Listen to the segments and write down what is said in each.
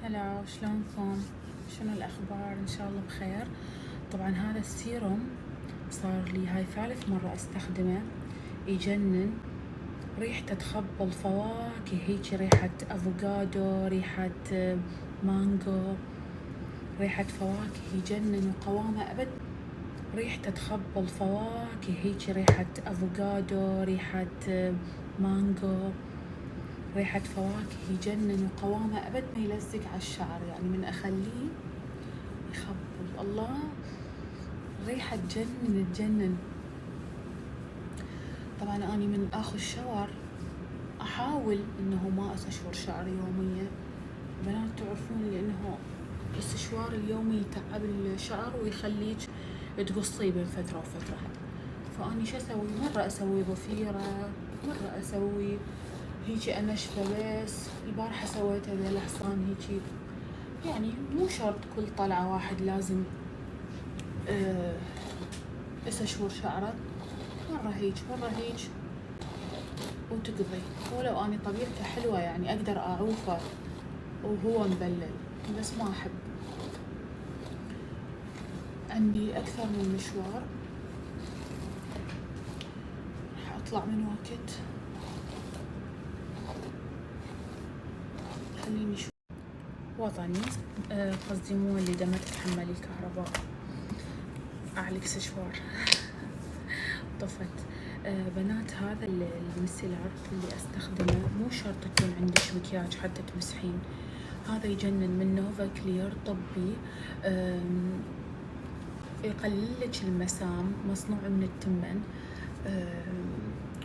هلا، شلونكم؟ شنو الأخبار؟ إن شاء الله بخير. طبعا هذا السيروم صار لي هاي ثالث مرة أستخدمه. يجنن، ريحته تخبل فواكه، هيجي ريحة أفوكادو، ريحة مانجو، ريحة فواكه يجنن. وقوامه أبد ريحته تخبل فواكه، هيجي ريحة أفوكادو، ريحة مانجو، ريحة فواكه يجنن. وقوامه أبد ما يلزق على الشعر، يعني من أخليه يخبل. الله، ريحة تجنن. طبعا أني من آخذ شاور أحاول إنه ما أستشور شعري يوميا. بنات تعرفون لأنه الاستشوار اليومي يتعب الشعر ويخليك تقصيه بين فترة وفترة. فأني شو أسوي؟ مرة أسوي ضفيرة، مرة أسوي هيجي أنشفه. بس البارحة سويت هذا الحصان هيجي، يعني مو شرط كل طلعة واحد لازم استشور شعره. مرة هيج مرة هيج وتقضي. ولو أني طبيعته حلوة يعني أقدر أعوفه وهو مبلل، بس ما أحب. عندي أكثر من مشوار راح أطلع من وقت. خليني شوي وطني، قصدي مو اللي دمت تتحملي الكهرباء، أعلق سشوار. طفت. بنات هذا المسيلر اللي أستخدمه مو شرط تكون عندك مكياج حتى تمسحين. هذا يجنن، من نوفا كلير طبي، يقلل لك المسام، مصنوع من التمن،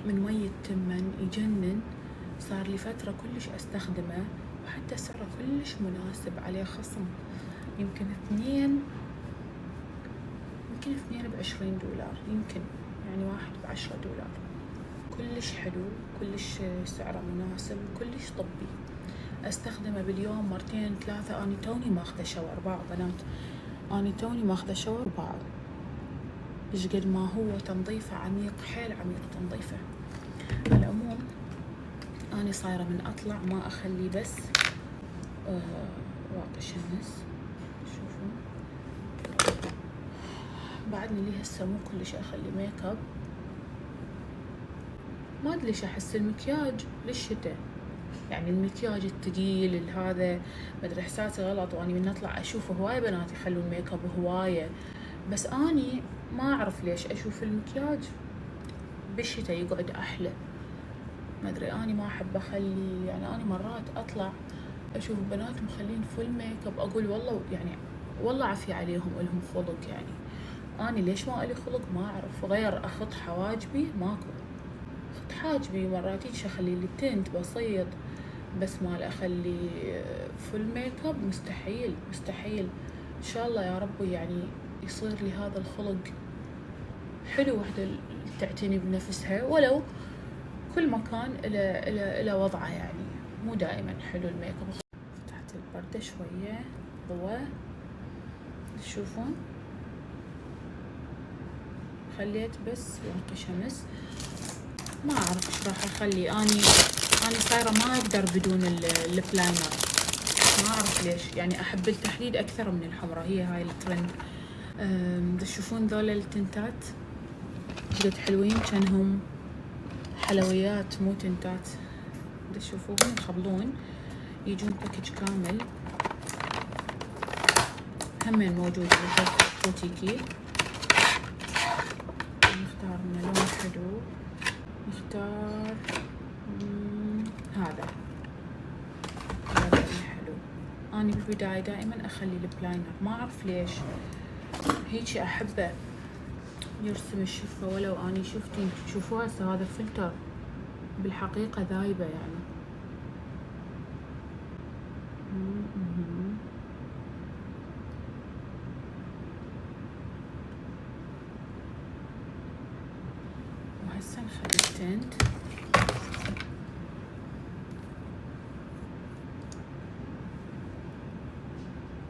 من مي التمن. يجنن، صار لي فترة كلش أستخدمه، وحتى سعره كلش مناسب، عليه خصم يمكن اثنين ب$20، يمكن يعني واحد ب$10. كلش حلو، كلش سعره مناسب، كلش طبي. استخدمه باليوم مرتين ثلاثة. أني توني ماخذة شاور باع بنات، أني توني ماخذة شاور باع. إيش قد ما هو تنظيفه عميق، حيل عميق تنظيفه. على العموم أني صايرة من أطلع ما أخلي بس واقي شمس. شوفوا بعدني لي هسه مو كلش أخلي ميك اب. ما أدري ليش أحس المكياج للشتاء، يعني المكياج الثقيل هذا ما أدري إحساسي غلط. وأني من أطلع أشوف هواية بنات يخلون ميك اب هواية، بس أني ما أعرف ليش أشوف المكياج بالشتاء يقعد أحلى. ما أدري، أني ما أحب أخلي، يعني أنا مرات أطلع أشوف بنات مخلين فل ميك اب، أقول والله يعني والله عافية عليهم، إلهم خلق. يعني أنا ليش ما إلي خلق ما أعرف. غير أخط حواجبي ماكو، أخط حاجبي مرات هيك أخلي لي تنت بسيط، بس ما أخلي فل ميك اب، مستحيل مستحيل. إن شاء الله يا رب يعني يصير لي هذا الخلق. حلو وحدة تعتني بنفسها، ولو كل مكان إلى وضعه، يعني مو دائما حلو الميك اب. فتحت البردة شوية ضوء، تشوفون خليت بس واقي شمس. ما أعرف إيش راح أخلي. أني صايرة ما أقدر بدون البلاينر، ما أعرف ليش. يعني أحب التحديد أكثر من الحمرة، هي هاي الترند. تشوفون ذول التنتات جد حلوين، كانهم حلويات مو تنتات. تشوفوهم يخبلون، يجون باكج كامل. همين موجود بوتيكي. نختار من لون حلو، نختار هذا حلو. أنا بالبداية دائما أخلي البلاينر، ما أعرف ليش هيجي أحبه يرسم الشفة. ولو أني شفتي تشوفوها هسه هذا فلتر، بالحقيقة ذايبة يعني. وهسه نخلي التنت.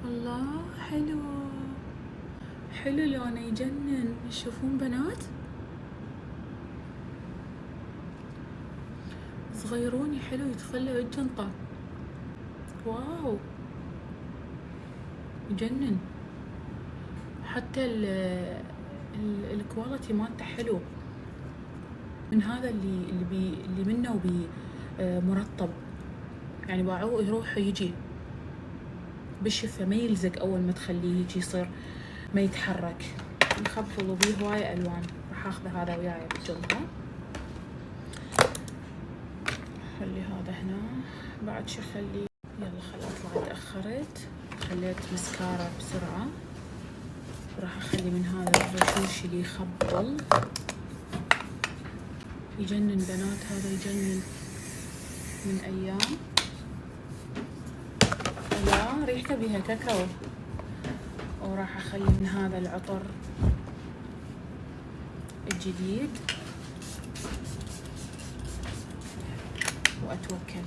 الله، حلو حلو لونه يجنن. تشوفون بنات صغيروني حلو، يدخله الجنطة. واو، يجنن. حتى الكواليتي مالته حلو، من هذا اللي منه وبي مرطب، يعني باعوه يروح ويجي بالشفة، ما يلزق اول ما تخليه يجي يصير ما يتحرك. نخبل وبيه هواية الوان. راح اخذ هذا وياي بالجنطة. خلي هذا هنا. بعد شو خلي؟ يلا خل اطلع، تأخرت. خليت مسكارة بسرعة. راح اخلي من هذا الرشوش اللي يخبل. يجنن بنات، هذا يجنن من ايام. لا ريحته بيها كاكاو. وراح اخلي من هذا العطر الجديد واتوكل.